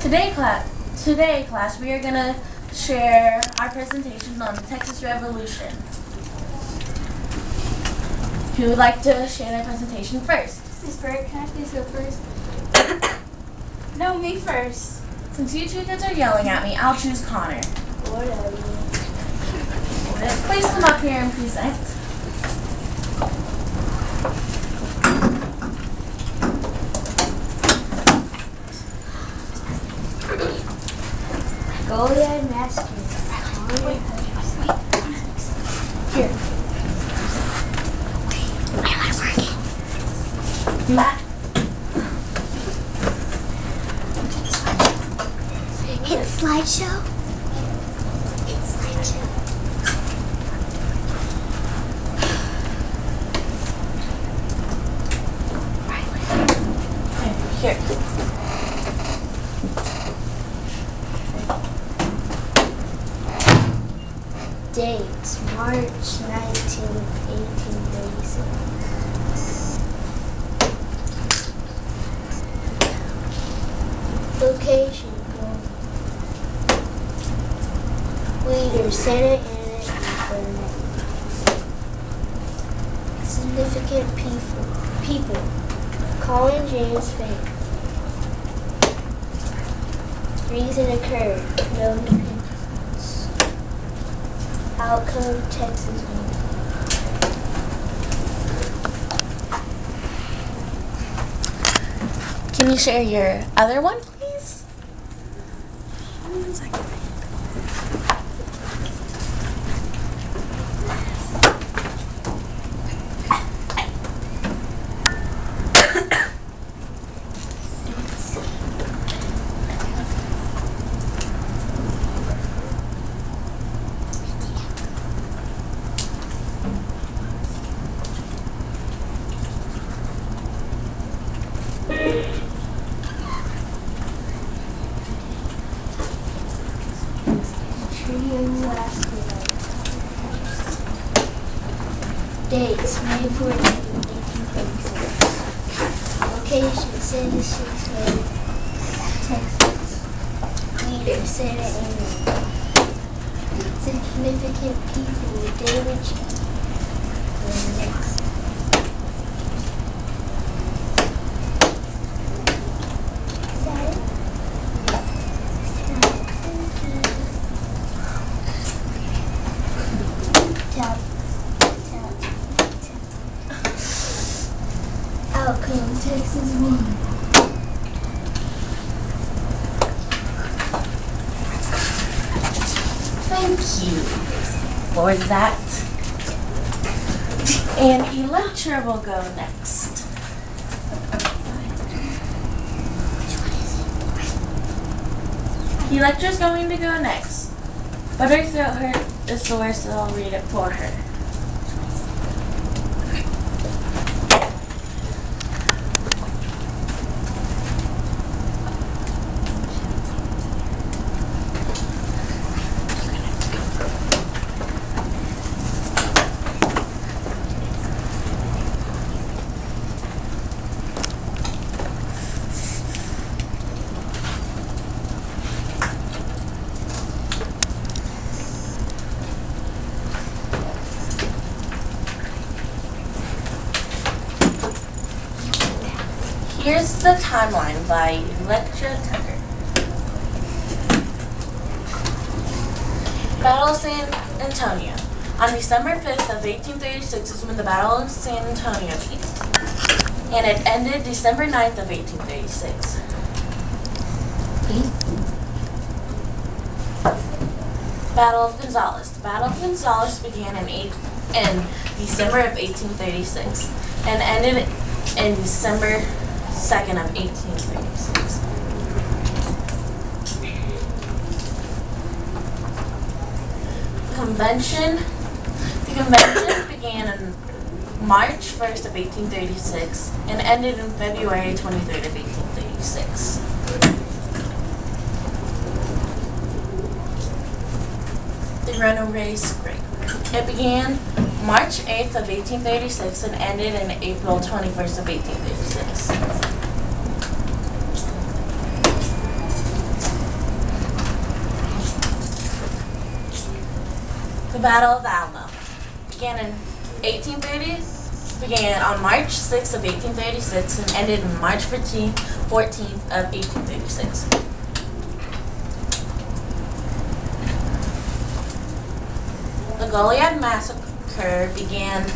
Today, class, we are going to share our presentation on the Texas Revolution. Who would like to share their presentation first? Miss Bird, can I please go first? No, me first. Since you two kids are yelling at me, I'll choose Connor. Whatever. Please come up here and present. Goliad Master. Here. Matt. Hit slideshow. Hit slideshow. Here. Dates, March 19th, 1836. Location, Leader, Santa Ana and Burnett. Significant people. Colin James Fane. Reason occurred. No dependence. Outcome, Texas won. Can you share your other one, please? 1 second. Dates, May 14th, 1836. Location, Santa Ana, Texas. Leader, Santa Ana. Significant people, damage. Next. Outcome, Texas won. Thank you for that. And Electra will go next. Electra's going to go next, but her throat hurt is sore, so I'll read it for her. Here's the timeline by Electra Tucker. Battle of San Antonio. On December 5th of 1836 is when the Battle of San Antonio began, and it ended December 9th of 1836. Battle of Gonzales. The Battle of Gonzales began in December of 1836 and ended in December 2nd of 1836. The convention began on March 1st of 1836 and ended in February 23rd of 1836. The Runaway Spring. It began March 8th of 1836 and ended in April 21st of 1836. The Battle of the Alamo began on March 6th of 1836 and ended on March 14th of 1836. The Goliad Massacre began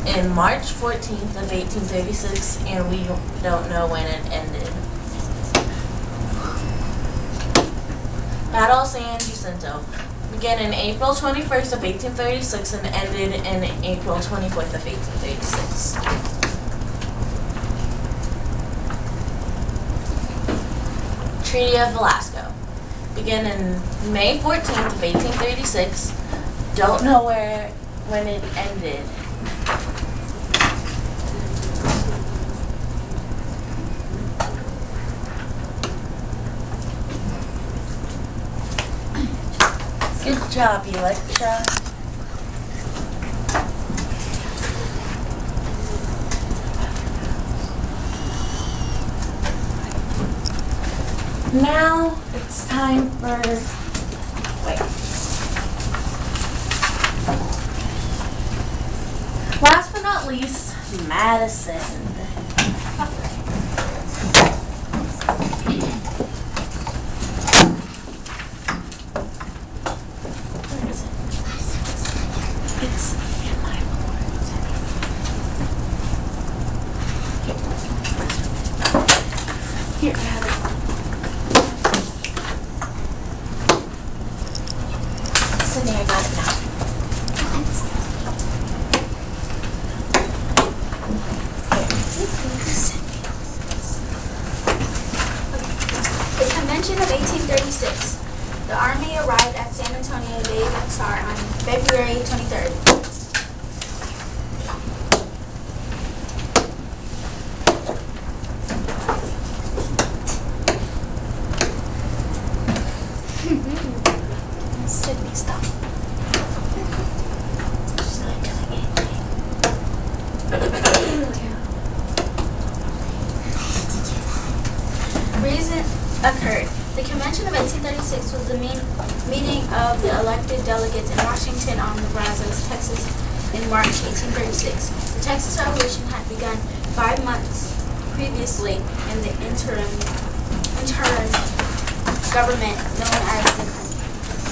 in March 14th of 1836, and we don't know when it ended. Battle of San Jacinto began in April 21st of 1836 and ended in April 24th of 1836. Treaty of Velasco began in May 14th of 1836. Don't know when it ended. Good job, Electra. Now it's time for, last but not least, Madison. It's in my board. Here, I have it. Sydney, I got it now. The Convention of 1836. The Army arrived at San Antonio de Bexar on February 23rd. Sydney, stop. She's not doing anything. Reason occurred. The Convention of 1836 was the meeting of the elected delegates in Washington on the Brazos, Texas, in March 1836. The Texas Revolution had begun 5 months previously, and the interim government, known as the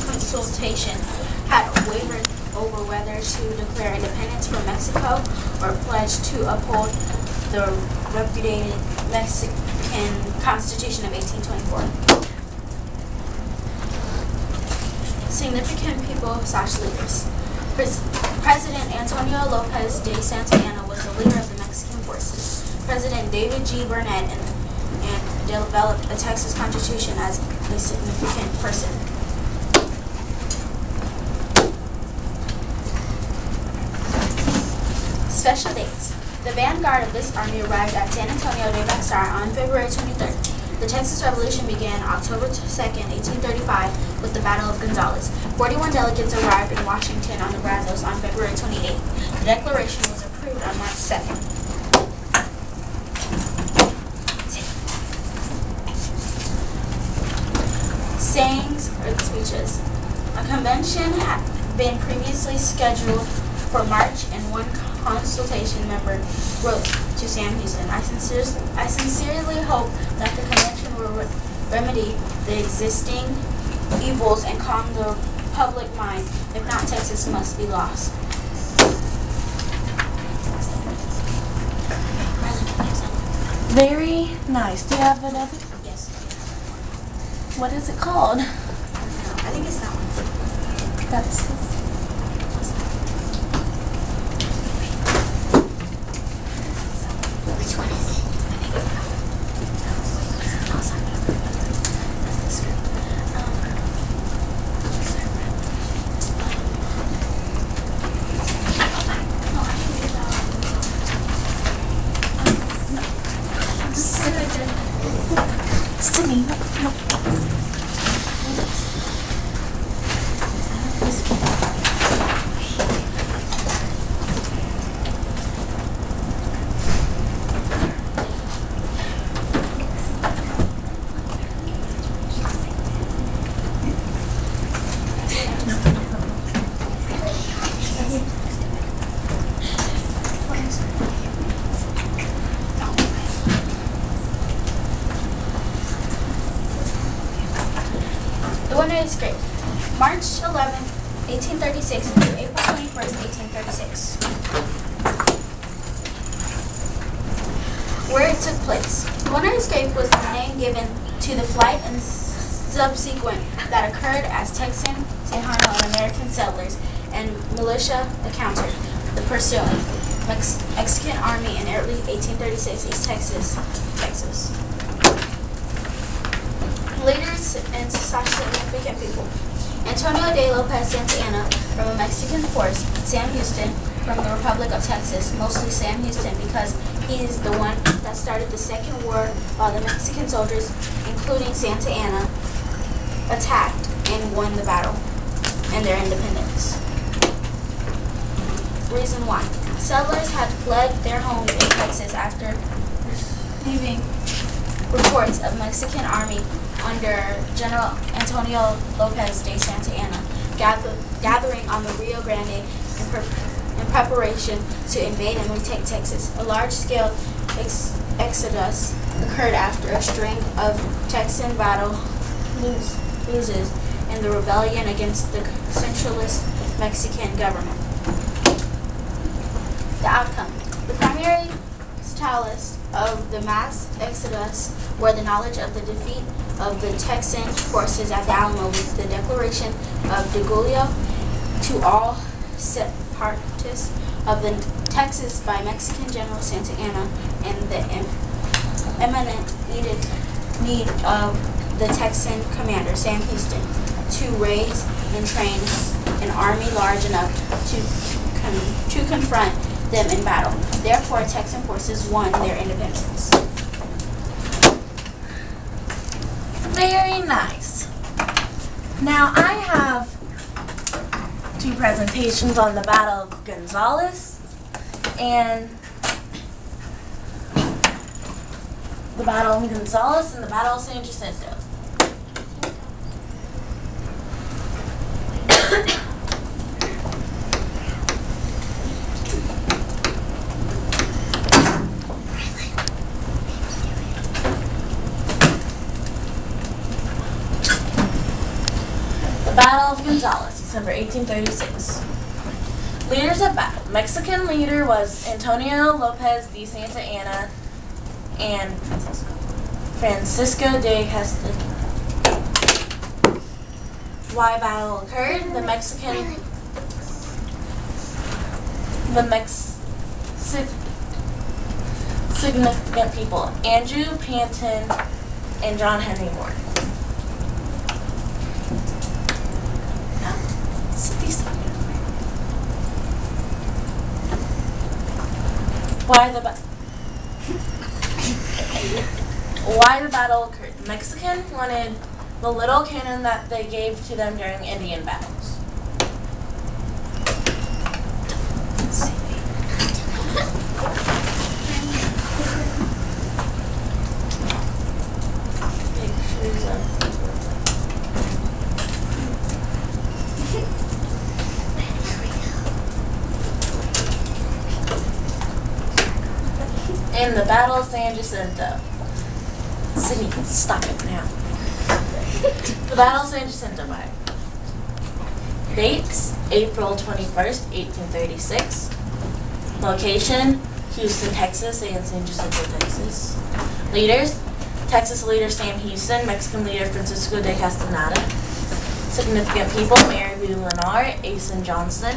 consultation, had wavered over whether to declare independence from Mexico or pledge to uphold the repudiated Mexican Constitution of 1824. Significant people/leaders. President Antonio Lopez de Santa Anna was the leader of the Mexican forces. President David G. Burnett and developed the Texas Constitution as a significant person. Special dates. The vanguard of this army arrived at San Antonio de Bexar on February 23rd. The Texas Revolution began October 2nd, 1835, with the Battle of Gonzales. 41 delegates arrived in Washington on the Brazos on February 28th. The Declaration was approved on March 2nd. Sayings or speeches. A convention had been previously scheduled for March, and one consultation member wrote to Sam Houston, I sincerely hope that the convention will remedy the existing evils and calm the public mind. If not, Texas must be lost. Very nice. Do you have another? Yes. What is it called? I think it's that one. That's. Which one is it? Sydney, no. 1836 through April 21st, 1836. Where it took place. Lunar escape was the name given to the flight and subsequent that occurred as Texan, Tejano, and American settlers and militia encountered the pursuing Mexican army in early 1836 East Texas. Leaders and such significant people. Antonio de Lopez Santa Anna from a Mexican force, Sam Houston from the Republic of Texas, mostly Sam Houston because he is the one that started the Second War while the Mexican soldiers, including Santa Anna, attacked and won the battle and their independence. Reason why. Settlers had fled their homes in Texas after receiving reports of Mexican army under General Antonio Lopez de Santa Anna gathering on the Rio Grande in preparation to invade and retake Texas. A large-scale exodus occurred after a string of Texan battle loses in the rebellion against the centralist Mexican government. The outcome. The primary catalyst of the mass exodus were the knowledge of the defeat of the Texan forces at the Alamo with the declaration of de Julio to all separatists of the Texas by Mexican General Santa Anna and the imminent need of the Texan commander, Sam Houston, to raise and train an army large enough to confront them in battle. Therefore, Texan forces won their independence. Very nice. Now I have two presentations on the Battle of Gonzales and the Battle of Gonzales and the Battle of San Jacinto. Battle of Gonzales, December 1836. Leaders of battle. Mexican leader was Antonio Lopez de Santa Anna and Francisco de Castilla. Why battle occurred? The significant people. Andrew Panton and John Henry Moore. Why the battle occurred? The Mexican wanted the little cannon that they gave to them during Indian battles. Pictures of in the Battle of San Jacinto. Sydney, stop it now. The Battle of San Jacinto. Dates, April 21st, 1836. Location, Houston, Texas and San Jacinto, Texas. Leaders, Texas leader Sam Houston, Mexican leader Francisco de Castaneda. Significant people, Mary B. Lennar, Asen Johnson.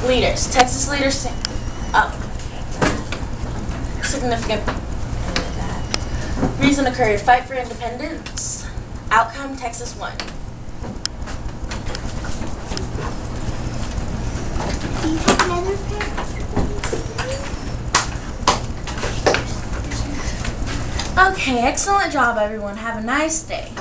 Leaders. Texas leaders, significant. Reason occurred, fight for independence. Outcome, Texas won. Okay, excellent job everyone. Have a nice day.